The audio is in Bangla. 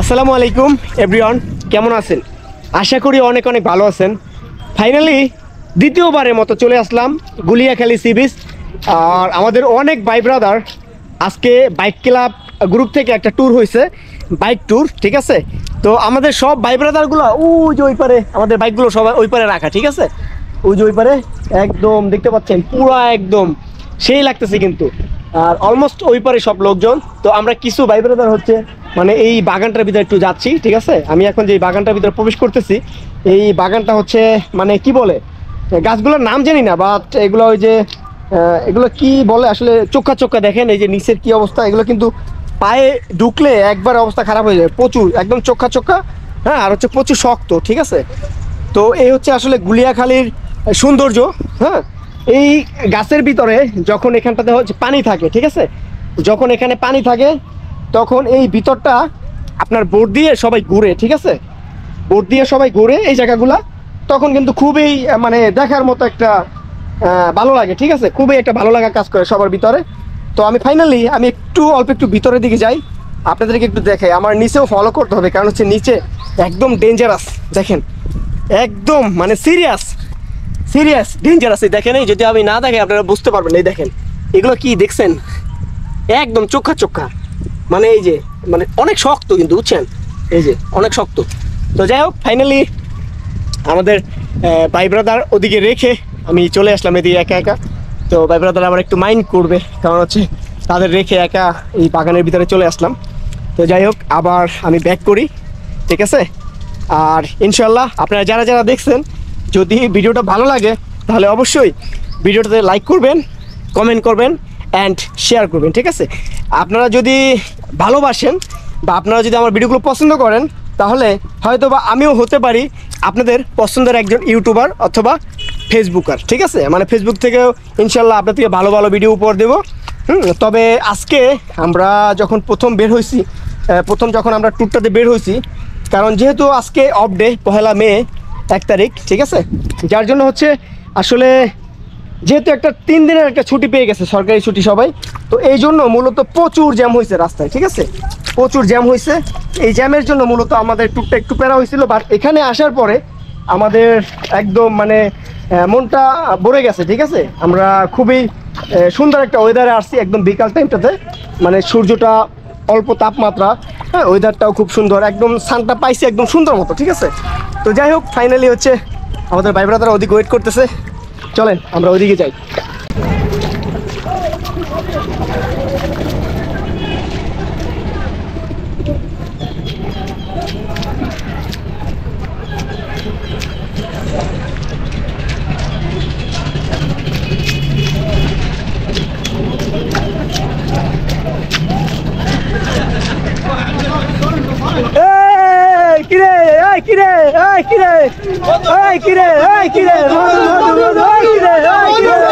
আসসালামু আলাইকুম এভরিওয়ান, কেমন আছেন? আশা করি অনেক অনেক ভালো আছেন। ফাইনালি দ্বিতীয়বারের মতো চলে আসলাম গুলিয়াখালী সি বিচ। আর আমাদের অনেক ভাই ব্রাদার আজকে বাইক ক্লাব গ্রুপ থেকে একটা ট্যুর হয়েছে, বাইক ট্যুর, ঠিক আছে? তো আমাদের সব ভাই ব্রাদারগুলো ওই যে ওই পারে, আমাদের বাইকগুলো সবাই ওই পারে রাখা, ঠিক আছে? ওই যে ওই পারে একদম দেখতে পাচ্ছেন, পুরা একদম সেই লাগতেছে কিন্তু। আর অলমোস্ট ওই পারে সব লোকজন। তো আমরা কিছু ভাই ব্রাদার হচ্ছে মানে এই বাগানটার ভিতরে একটু যাচ্ছি, ঠিক আছে? আমি এখন যে বাগানটার ভিতরে প্রবেশ করতেছি, এই বাগানটা হচ্ছে মানে কি বলে, গাছগুলোর নাম জানি না, বাট এগুলো ওই যে এগুলো কি বলে আসলে, চোখা চোখা দেখেন এই যে নিচের কি অবস্থা। এগুলো কিন্তু পায়ে ঢুকলে একবার অবস্থা খারাপ হয়ে যায়, প্রচুর একদম চোখা চোখা। হ্যাঁ, আর হচ্ছে প্রচুর শক্ত, ঠিক আছে? তো এই হচ্ছে আসলে গুলিয়াখালীর সৌন্দর্য। হ্যাঁ, এই গাছের ভিতরে যখন এখানটাতে হচ্ছে পানি থাকে, ঠিক আছে? যখন এখানে পানি থাকে তখন এই ভিতরটা আপনার বোট দিয়ে সবাই ঘুরে, ঠিক আছে? বোট দিয়ে সবাই ঘুরে এই জায়গাগুলা, তখন কিন্তু খুবই মানে দেখার মতো একটা ভালো লাগে, ঠিক আছে? খুবই একটা ভালো লাগা কাজ করে সবার ভিতরে। তো আমি ফাইনালি একটু অল্প একটু ভিতরের দিকে যাই, আপনাদেরকে একটু দেখাই। আমার নিচেও ফলো করতে হবে, কারণ হচ্ছে নিচে একদম ডেঞ্জারাস, দেখেন একদম মানে সিরিয়াস সিরিয়াস ডেঞ্জারাস। দেখেন, এই যদি আমি না দেখে আপনারা বুঝতে পারবেন। এই দেখেন, এগুলো কি দেখছেন? একদম চোখা চোখা, মানে এই যে মানে অনেক শক্ত কিন্তু, বুঝছেন? এই যে অনেক শক্ত। তো যাই হোক, ফাইনালি আমাদের ভাই ব্রাদার ওদিকে রেখে আমি চলে আসলাম এদিকে একা একা। তো ভাই ব্রাদার আবার একটু মাইন্ড করবে, কারণ হচ্ছে তাদের রেখে একা এই বাগানের ভিতরে চলে আসলাম। তো যাই হোক, আবার আমি ব্যাক করি, ঠিক আছে? আর ইনশাল্লাহ আপনারা যারা যারা দেখছেন, যদি ভিডিওটা ভালো লাগে তাহলে অবশ্যই ভিডিওটাতে লাইক করবেন, কমেন্ট করবেন অ্যান্ড শেয়ার করবেন, ঠিক আছে? আপনারা যদি ভালোবাসেন বা আপনারা যদি আমার ভিডিওগুলো পছন্দ করেন, তাহলে হয়তো বা আমিও হতে পারি আপনাদের পছন্দের একজন ইউটিউবার অথবা ফেসবুকার, ঠিক আছে? মানে ফেসবুক থেকেও ইনশাল্লাহ আপনার থেকে ভালো ভালো ভিডিও উপহার দেবো। তবে আজকে আমরা যখন প্রথম যখন আমরা ট্যুরটাতে বের হয়েছি, কারণ যেহেতু আজকে অফ ডে, 1 মে 1 তারিখ, ঠিক আছে? যার জন্য হচ্ছে আসলে যেহেতু একটা 3 দিনের একটা ছুটি পেয়ে গেছে, সরকারি ছুটি সবাই, তো এই জন্য মূলত প্রচুর জ্যাম হয়েছে রাস্তায়, ঠিক আছে? প্রচুর জ্যাম হয়েছে। এই জ্যামের জন্য মূলত আমাদের ট্যুরটা একটু প্যারা হয়েছিল, বাট এখানে আসার পরে আমাদের একদম মানে মনটা ভরে গেছে, ঠিক আছে? আমরা খুবই সুন্দর একটা ওয়েদারে আসছি, একদম বিকাল টাইমটাতে, মানে সূর্যটা অল্প তাপমাত্রা, হ্যাঁ, ওয়েদারটাও খুব সুন্দর, একদম সানটা পাইছি একদম সুন্দর মতো, ঠিক আছে? তো যাই হোক, ফাইনালি হচ্ছে আমাদের ভাই ব্রাদাররা ওদিকে ওয়েট করতেছে, চলেন আমরা ওইদিকে যাই। কিরে কিরে কিরে কিরে কিরে কিরে